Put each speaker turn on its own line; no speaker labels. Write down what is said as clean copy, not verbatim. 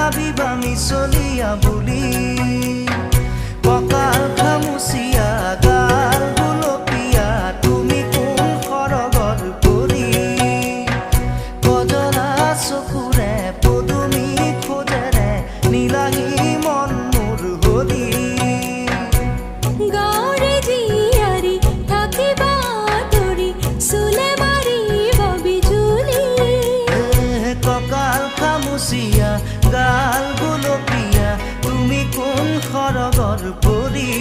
ভাবিবা মিছলিয়া বুলি কঁকাল খামুচিয়া গাল গুলপীয়া তুমি কোন সৰগৰ পৰি কজলা চকুৰে পদুমী খোজেৰে নীলাহী মন মোৰ হলি
গাঁৱৰে জীয়াৰী থাকিবা তৰি চুলে মাৰিব বিজুলি
কঁকাল খামুচিয়া গাল গুলপীয়া তুমি কোন সৰগৰ পৰি